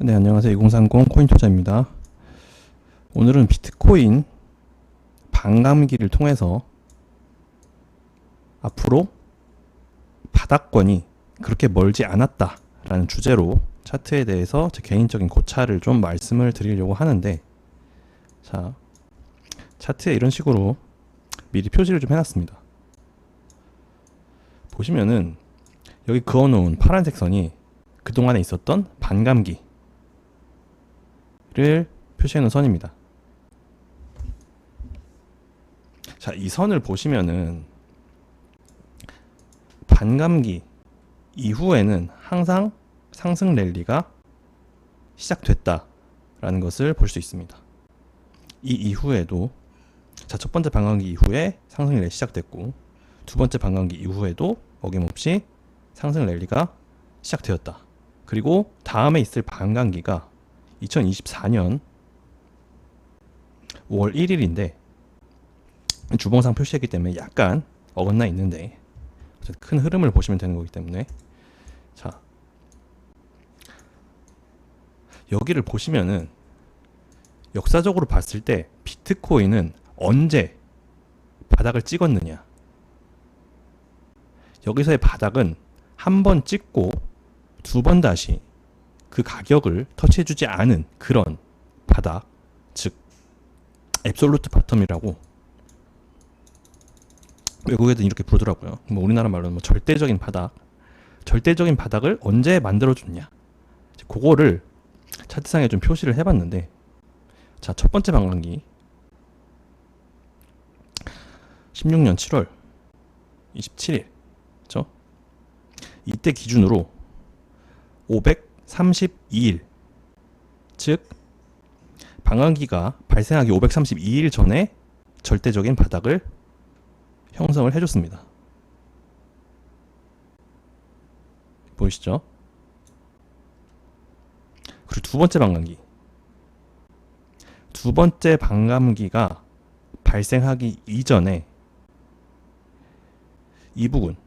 네, 안녕하세요. 2030 코인 투자입니다. 오늘은 비트코인 반감기를 통해서 앞으로 바닥권이 그렇게 멀지 않았다라는 주제로 차트에 대해서 제 개인적인 고찰을 좀 말씀을 드리려고 하는데, 자, 차트에 이런 식으로 미리 표시를 좀 해놨습니다. 보시면은 여기 그어놓은 파란색 선이 그동안에 있었던 반감기를 표시해놓은 선입니다. 자, 이 선을 보시면은 반감기 이후에는 항상 상승 랠리가 시작됐다라는 것을 볼 수 있습니다. 이 이후에도, 자, 첫 번째 반감기 이후에 상승 랠리 시작됐고, 두 번째 반감기 이후에도 어김없이 상승 랠리가 시작되었다. 그리고 다음에 있을 반감기가 2024년 5월 1일인데 주봉상 표시했기 때문에 약간 어긋나 있는데 큰 흐름을 보시면 되는 거기 때문에, 자, 여기를 보시면은 역사적으로 봤을 때 비트코인은 언제 바닥을 찍었느냐, 여기서의 바닥은 한 번 찍고 두 번 다시 그 가격을 터치해주지 않은 그런 바닥, 즉 앱솔루트 바텀이라고 외국에도 이렇게 부르더라고요. 뭐 우리나라 말로는 뭐 절대적인 바닥, 절대적인 바닥을 언제 만들어줬냐, 그거를 차트상에 좀 표시를 해봤는데, 자, 첫 번째 반감기 16년 7월 27일, 그렇죠? 이때 기준으로 532일, 즉 반감기가 발생하기 532일 전에 절대적인 바닥을 형성을 해줬습니다. 보이시죠? 그리고 두 번째 반감기, 두 번째 반감기가 발생하기 이전에 이 부분,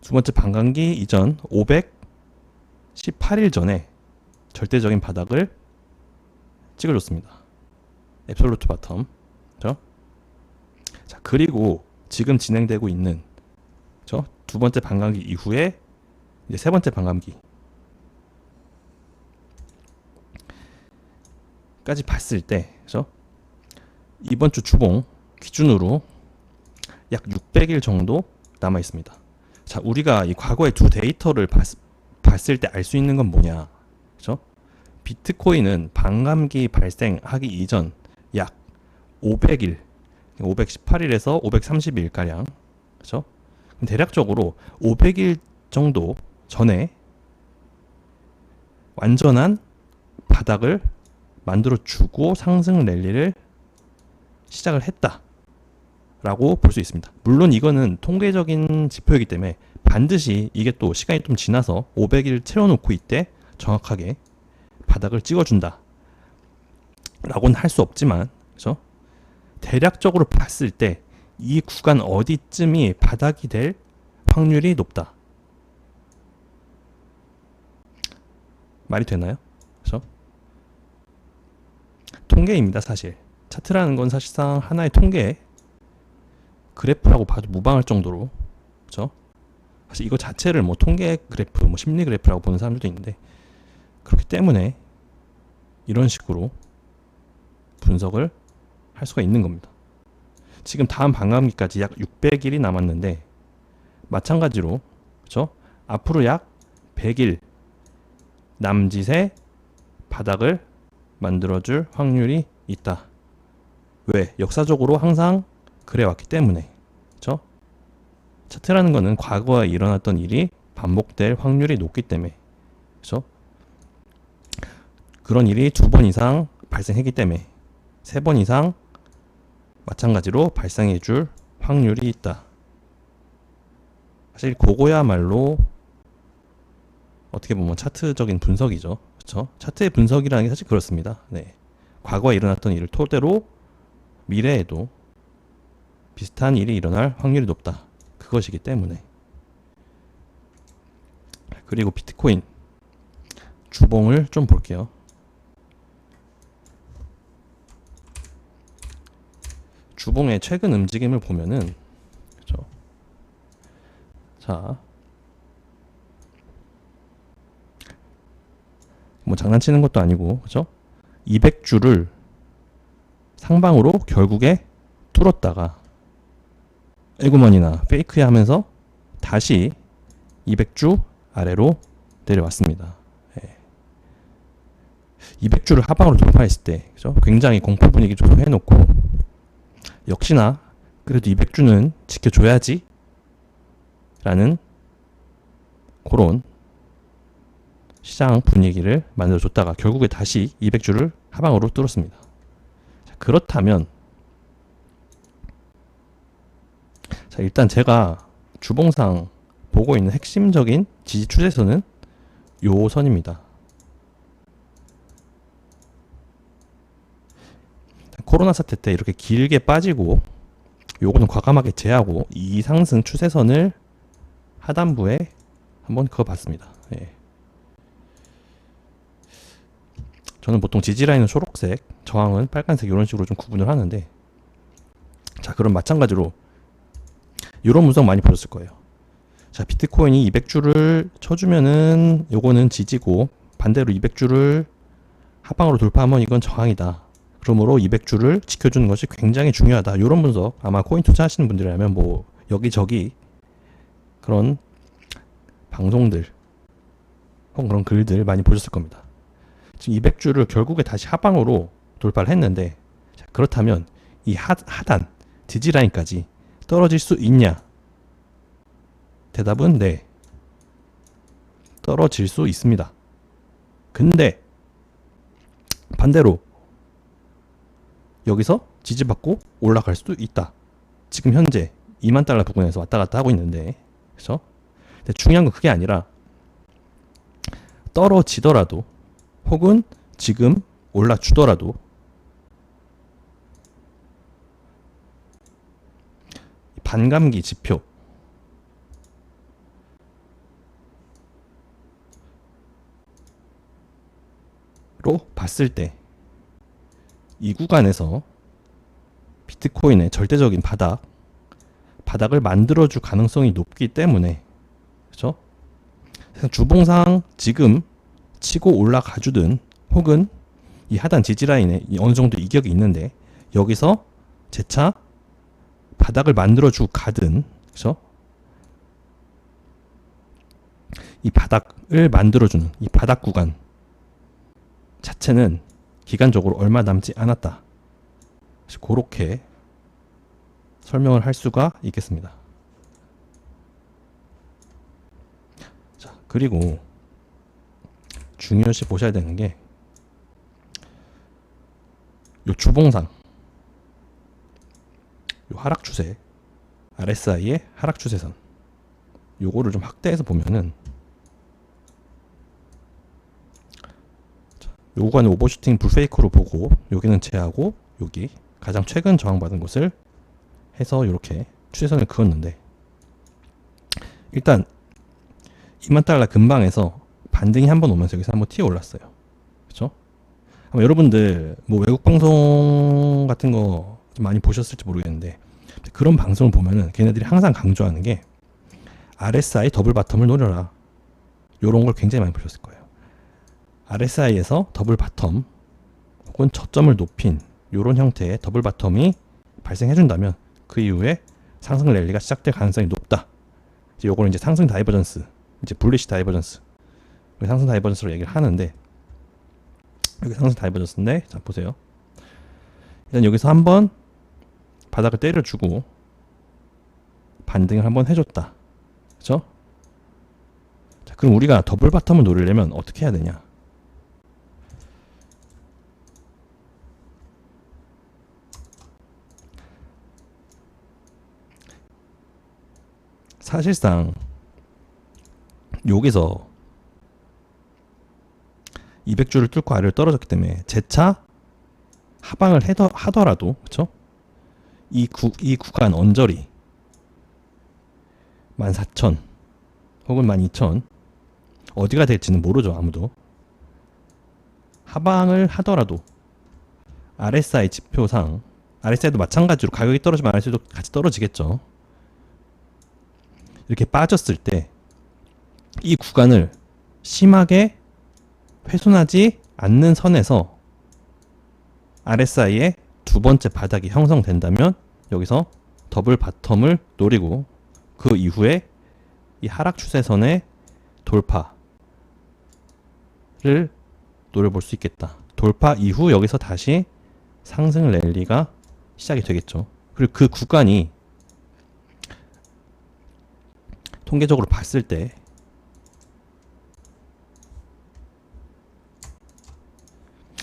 두 번째 반감기 이전 518일 전에 절대적인 바닥을 찍어줬습니다. 앱솔루트 바텀. 그렇죠? 자, 그리고 지금 진행되고 있는, 그렇죠? 두 번째 반감기 이후에 이제 세 번째 반감기 까지 봤을 때, 그렇죠? 이번 주 주봉 기준으로 약 600일 정도 남아 있습니다. 자, 우리가 이 과거의 두 데이터를 봤을 때 알 수 있는 건 뭐냐, 그렇죠? 비트코인은 반감기 발생하기 이전 약 500일, 518일에서 530일 가량, 그렇죠? 대략적으로 500일 정도 전에 완전한 바닥을 만들어주고 상승 랠리를 시작을 했다라고 볼 수 있습니다. 물론 이거는 통계적인 지표이기 때문에 반드시 이게 또 시간이 좀 지나서 500일 채워놓고 이때 정확하게 바닥을 찍어준다 라고는 할 수 없지만, 그렇죠? 대략적으로 봤을 때 이 구간 어디쯤이 바닥이 될 확률이 높다. 말이 되나요? 그렇죠? 통계입니다, 사실. 차트라는 건 사실상 하나의 통계 그래프라고 봐도 무방할 정도로, 그렇죠? 사실 이거 자체를 뭐 통계 그래프, 뭐 심리 그래프라고 보는 사람들도 있는데, 그렇기 때문에 이런 식으로 분석을 할 수가 있는 겁니다. 지금 다음 반감기까지 약 600일이 남았는데 마찬가지로, 그렇죠? 앞으로 약 100일 남짓의 바닥을 만들어줄 확률이 있다. 왜? 역사적으로 항상 그래왔기 때문에, 그렇죠? 차트라는 거는 과거에 일어났던 일이 반복될 확률이 높기 때문에, 그렇죠? 그런 일이 두 번 이상 발생했기 때문에 세 번 이상 마찬가지로 발생해 줄 확률이 있다. 사실 그거야말로 어떻게 보면 차트적인 분석이죠. 그렇죠? 차트의 분석이라는 게 사실 그렇습니다. 네. 과거에 일어났던 일을 토대로 미래에도 비슷한 일이 일어날 확률이 높다. 그것이기 때문에. 그리고 비트코인 주봉을 좀 볼게요. 주봉의 최근 움직임을 보면은, 그죠? 자, 뭐 장난치는 것도 아니고, 그죠? 200주를 상방으로 결국에 뚫었다가 에구먼이나 페이크야 하면서 다시 200주 아래로 내려왔습니다. 200주를 하방으로 돌파했을 때, 그죠? 굉장히 공포 분위기 조성해놓고, 역시나 그래도 200주는 지켜줘야지 라는 그런 시장 분위기를 만들어줬다가 결국에 다시 200주를 하방으로 뚫었습니다. 자, 그렇다면 자, 일단 제가 주봉상 보고 있는 핵심적인 지지 추세선은 요 선입니다. 코로나 사태 때 이렇게 길게 빠지고 요거는 과감하게 제하고 이 상승 추세선을 하단부에 한번 그어봤습니다. 예. 저는 보통 지지라인은 초록색, 저항은 빨간색 이런 식으로 좀 구분을 하는데, 자, 그럼 마찬가지로 이런 분석 많이 보셨을 거예요. 자, 비트코인이 200주를 쳐주면은 요거는 지지고, 반대로 200주를 하방으로 돌파하면 이건 저항이다. 그러므로 200주를 지켜주는 것이 굉장히 중요하다. 이런 분석 아마 코인 투자하시는 분들이라면 뭐 여기저기 그런 방송들 혹은 그런 글들 많이 보셨을 겁니다. 지금 200주를 결국에 다시 하방으로 돌파를 했는데, 자, 그렇다면 이 하단 지지라인까지 떨어질 수 있냐? 대답은 네. 떨어질 수 있습니다. 근데 반대로 여기서 지지받고 올라갈 수도 있다. 지금 현재 2만 달러 부근에서 왔다 갔다 하고 있는데, 그렇죠? 근데 중요한 건 그게 아니라 떨어지더라도 혹은 지금 올라주더라도 반감기 지표로 봤을 때 이 구간에서 비트코인의 절대적인 바닥을 만들어줄 가능성이 높기 때문에, 그렇죠? 주봉상 지금 치고 올라가주든 혹은 이 하단 지지라인에 어느 정도 이격이 있는데 여기서 재차 바닥을 만들어주고 가든, 그렇죠? 이 바닥을 만들어주는 이 바닥 구간 자체는 기간적으로 얼마 남지 않았다. 그렇게 설명을 할 수가 있겠습니다. 자, 그리고 중요시 보셔야 되는 게 요 주봉상 요 하락 추세 RSI의 하락 추세선 요거를 좀 확대해서 보면은 요 구간은 오버슈팅 불페이크로 보고 여기는 제하고 여기 가장 최근 저항받은 곳을 해서 이렇게 추세선을 그었는데, 일단 2만 달러 근방에서 반등이 한번 오면서 여기서 한번 튀어 올랐어요. 그렇죠? 아마 여러분들 뭐 외국 방송 같은 거 좀 많이 보셨을지 모르겠는데 그런 방송을 보면은 걔네들이 항상 강조하는 게 RSI 더블 바텀을 노려라. 요런 걸 굉장히 많이 보셨을 거예요. RSI에서 더블 바텀 혹은 저점을 높인 요런 형태의 더블 바텀이 발생해준다면 그 이후에 상승 랠리가 시작될 가능성이 높다. 이제 요거는 이제 상승 다이버전스, 이제 불리시 다이버전스, 상승 다이버전스로 얘기를 하는데, 여기 상승 다이버전스인데, 자 보세요. 일단 여기서 한번 바닥을 때려주고 반등을 한번 해줬다. 그렇죠? 자, 그럼 우리가 더블 바텀을 노리려면 어떻게 해야 되냐? 사실상 여기서 200주를 뚫고 아래로 떨어졌기 때문에 재차 하방을 하더라도, 그쵸? 이 구간 언저리 14,000 혹은 12,000 어디가 될지는 모르죠, 아무도. 하방을 하더라도 RSI 지표상 RSI도 마찬가지로 가격이 떨어지면 RSI도 같이 떨어지겠죠. 이렇게 빠졌을 때 이 구간을 심하게 훼손하지 않는 선에서 RSI의 두 번째 바닥이 형성된다면 여기서 더블 바텀을 노리고 그 이후에 이 하락 추세선의 돌파를 노려볼 수 있겠다. 돌파 이후 여기서 다시 상승 랠리가 시작이 되겠죠. 그리고 그 구간이 통계적으로 봤을 때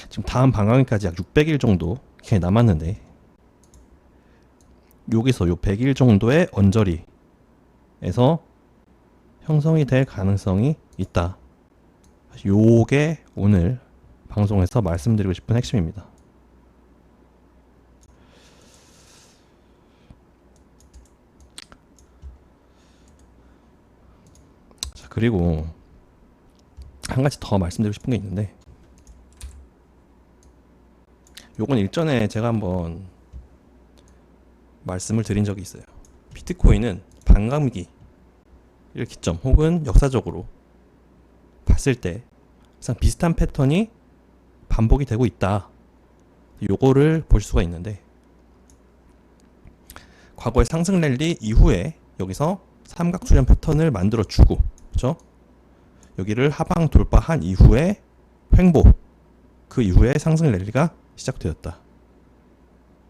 지금 다음 방향까지 약 600일 정도 이렇게 남았는데 여기서 요 100일 정도의 언저리에서 형성이 될 가능성이 있다. 요게 오늘 방송에서 말씀드리고 싶은 핵심입니다. 자, 그리고 한 가지 더 말씀드리고 싶은 게 있는데 요건 일전에 제가 한번 말씀을 드린 적이 있어요. 비트코인은 반감기를 기점 혹은 역사적으로 봤을 때 항상 비슷한 패턴이 반복이 되고 있다. 요거를 보실 수가 있는데 과거의 상승 랠리 이후에 여기서 삼각수렴 패턴을 만들어 주고 그렇죠? 여기를 하방 돌파한 이후에 횡보 그 이후에 상승 랠리가 시작되었다.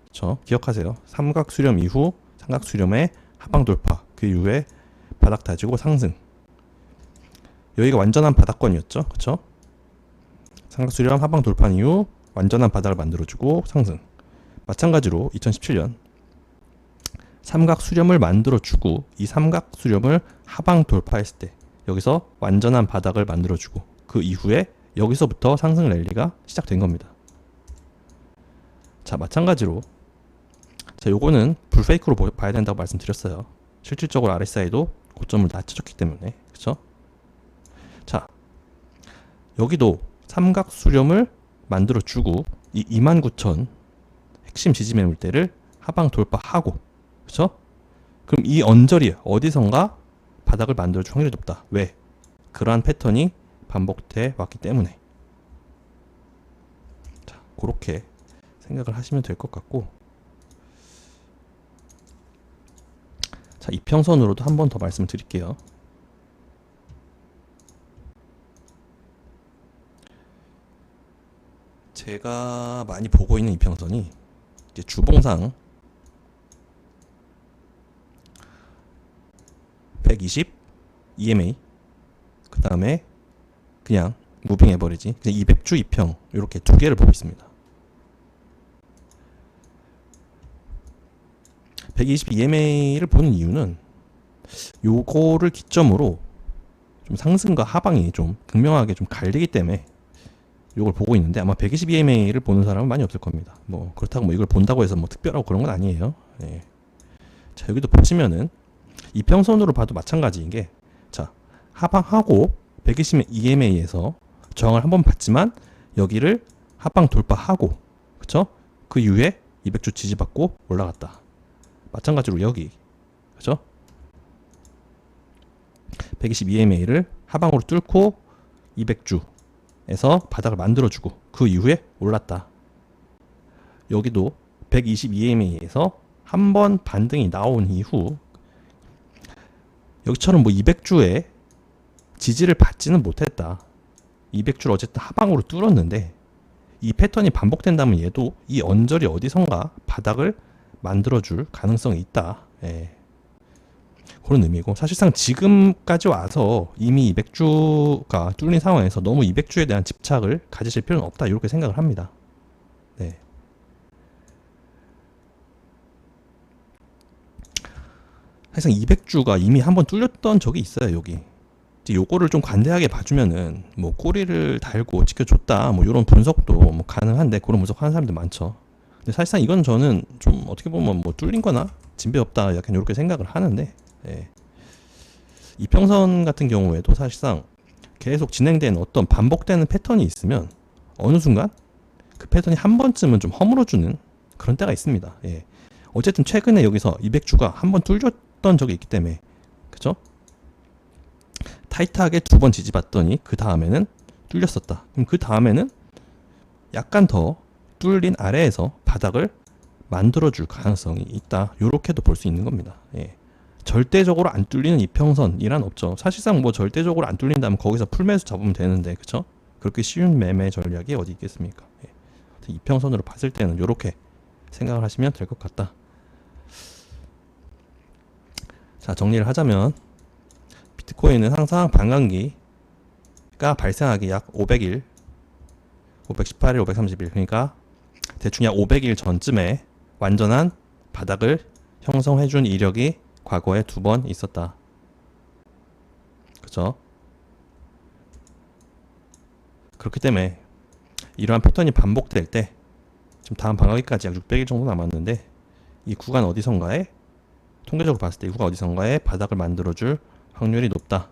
그렇죠? 기억하세요. 삼각수렴 이후 삼각수렴의 하방 돌파 그 이후에 바닥 다지고 상승 여기가 완전한 바닥권이었죠. 그렇죠? 삼각수렴 하방 돌파 이후 완전한 바닥을 만들어주고 상승 마찬가지로 2017년 삼각수렴을 만들어주고 이 삼각수렴을 하방 돌파했을 때 여기서 완전한 바닥을 만들어주고 그 이후에 여기서부터 상승 랠리가 시작된 겁니다. 자 마찬가지로 자 요거는 불페이크로 봐야 된다고 말씀드렸어요. 실질적으로 RSI도 고점을 낮춰줬기 때문에 그쵸? 자 여기도 삼각수렴을 만들어주고 이 29,000 핵심 지지 매물대를 하방 돌파하고 그쵸? 그럼 이 언저리 어디선가 바닥을 만들어줄 확률이 높다. 왜? 그러한 패턴이 반복돼 왔기 때문에 자 그렇게 생각을 하시면 될 것 같고 자 이평선으로도 한 번 더 말씀을 드릴게요. 제가 많이 보고 있는 이평선이 이제 주봉상 120 EMA 그 다음에 그냥 무빙 에버리지 그냥 200주 이평 이렇게 두 개를 보고 있습니다. 120 EMA를 보는 이유는 요거를 기점으로 좀 상승과 하방이 좀 극명하게 좀 갈리기 때문에 요걸 보고 있는데 아마 120 EMA를 보는 사람은 많이 없을 겁니다. 뭐 그렇다고 뭐 이걸 본다고 해서 뭐 특별하고 그런 건 아니에요. 네. 자 여기도 보시면은 이평선으로 봐도 마찬가지인 게 자 하방하고 120 EMA에서 저항을 한번 받지만 여기를 하방 돌파하고 그쵸? 그 이후에 200주 지지받고 올라갔다. 마찬가지로 여기 그죠? 120 EMA를 하방으로 뚫고 200주에서 바닥을 만들어주고 그 이후에 올랐다. 여기도 120 EMA에서 한 번 반등이 나온 이후 여기처럼 뭐 200주에 지지를 받지는 못했다. 200주를 어쨌든 하방으로 뚫었는데 이 패턴이 반복된다면 얘도 이 언저리 어디선가 바닥을 만들어줄 가능성이 있다. 예. 그런 의미고 사실상 지금까지 와서 이미 200주가 뚫린 상황에서 너무 200주에 대한 집착을 가지실 필요는 없다. 이렇게 생각을 합니다. 네. 사실상 200주가 이미 한번 뚫렸던 적이 있어요. 여기 이제 요거를 좀 관대하게 봐주면은 뭐 꼬리를 달고 지켜줬다 뭐 이런 분석도 뭐 가능한데 그런 분석 하는 사람들 많죠. 근데 사실상 이건 저는 좀 어떻게 보면 뭐 뚫린 거나 진배 없다 약간 이렇게 생각을 하는데 예. 이평선 같은 경우에도 사실상 계속 진행되는 어떤 반복되는 패턴이 있으면 어느 순간 그 패턴이 한 번쯤은 좀 허물어주는 그런 때가 있습니다. 예. 어쨌든 최근에 여기서 200주가 한 번 뚫렸던 적이 있기 때문에, 그죠? 타이트하게 두 번 지지받더니 그 다음에는 뚫렸었다. 그럼 그 다음에는 약간 더 뚫린 아래에서 바닥을 만들어줄 가능성이 있다. 요렇게도 볼 수 있는 겁니다. 예. 절대적으로 안 뚫리는 이평선이란 없죠. 사실상 뭐 절대적으로 안 뚫린다면 거기서 풀매수 잡으면 되는데, 그쵸? 그렇게 쉬운 매매 전략이 어디 있겠습니까? 예. 이평선으로 봤을 때는 요렇게 생각을 하시면 될 것 같다. 자, 정리를 하자면 비트코인은 항상 반감기가 발생하기 약 500일, 518일, 530일, 그러니까 대충 약 500일 전쯤에 완전한 바닥을 형성해준 이력이 과거에 2번 있었다. 그죠? 그렇기 때문에 이러한 패턴이 반복될 때, 지금 다음 반감기까지 약 600일 정도 남았는데, 이 구간 어디선가에, 통계적으로 봤을 때 이 구간 어디선가에 바닥을 만들어줄 확률이 높다.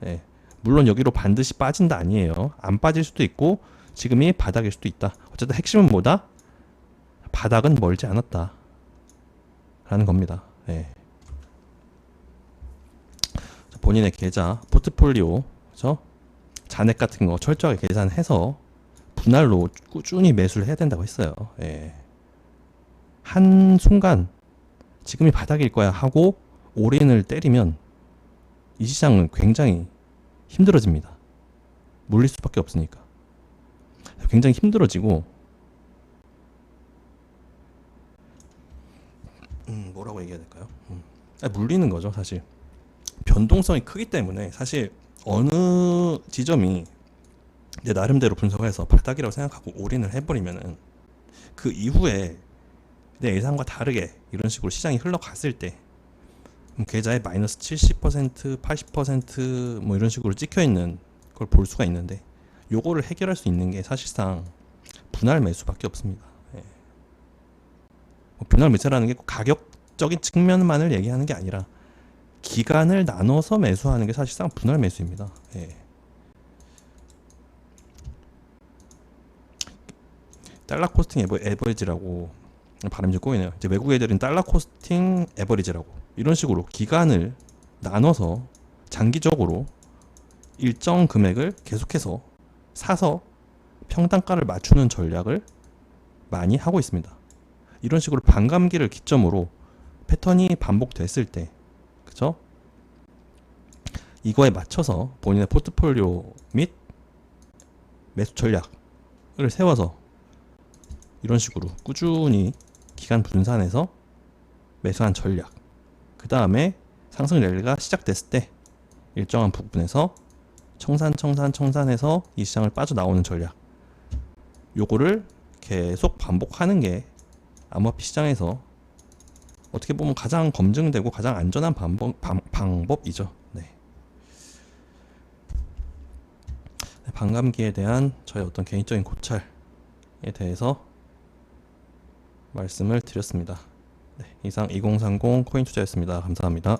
예. 물론 여기로 반드시 빠진다 아니에요. 안 빠질 수도 있고 지금이 바닥일 수도 있다. 어쨌든 핵심은 뭐다? 바닥은 멀지 않았다 라는 겁니다. 예. 본인의 계좌, 포트폴리오, 그죠? 잔액 같은 거 철저하게 계산해서 분할로 꾸준히 매수를 해야 된다고 했어요. 예. 한 순간 지금이 바닥일 거야 하고 올인을 때리면 이 시장은 굉장히 힘들어집니다. 몰릴 수밖에 없으니까. 굉장히 힘들어지고, 뭐라고 얘기해야 될까요? 물리는 거죠, 사실. 변동성이 크기 때문에 사실 어느 지점이 내 나름대로 분석을 해서 바닥이라고 생각하고 올인을 해버리면은 그 이후에 내 예상과 다르게 이런 식으로 시장이 흘러갔을 때 계좌에 마이너스 70%, 80% 이런 식으로 찍혀있는 걸 볼 수가 있는데, 요거를 해결할 수 있는 게 사실상 분할 매수밖에 없습니다. 예. 분할 매수라는 게 가격적인 측면만을 얘기하는 게 아니라 기간을 나눠서 매수하는 게 사실상 분할 매수입니다. 예. 달러 코스팅 에버리지라고 발음이 좀 꼬이네요. 이제 외국 애들은 달러 코스팅 에버리지라고 이런 식으로 기간을 나눠서 장기적으로 일정 금액을 계속해서 사서 평단가를 맞추는 전략을 많이 하고 있습니다. 이런 식으로 반감기를 기점으로 패턴이 반복됐을 때, 그쵸? 이거에 맞춰서 본인의 포트폴리오 및 매수 전략을 세워서 이런 식으로 꾸준히 기간 분산해서 매수한 전략, 그 다음에 상승 랠리가 시작됐을 때 일정한 부분에서 청산해서 이 시장을 빠져나오는 전략, 요거를 계속 반복하는 게 암호화폐 시장에서 어떻게 보면 가장 검증되고 가장 안전한 방법이죠. 네. 반감기에 대한 저의 어떤 개인적인 고찰에 대해서 말씀을 드렸습니다. 네, 이상 2030 코인 투자였습니다. 감사합니다.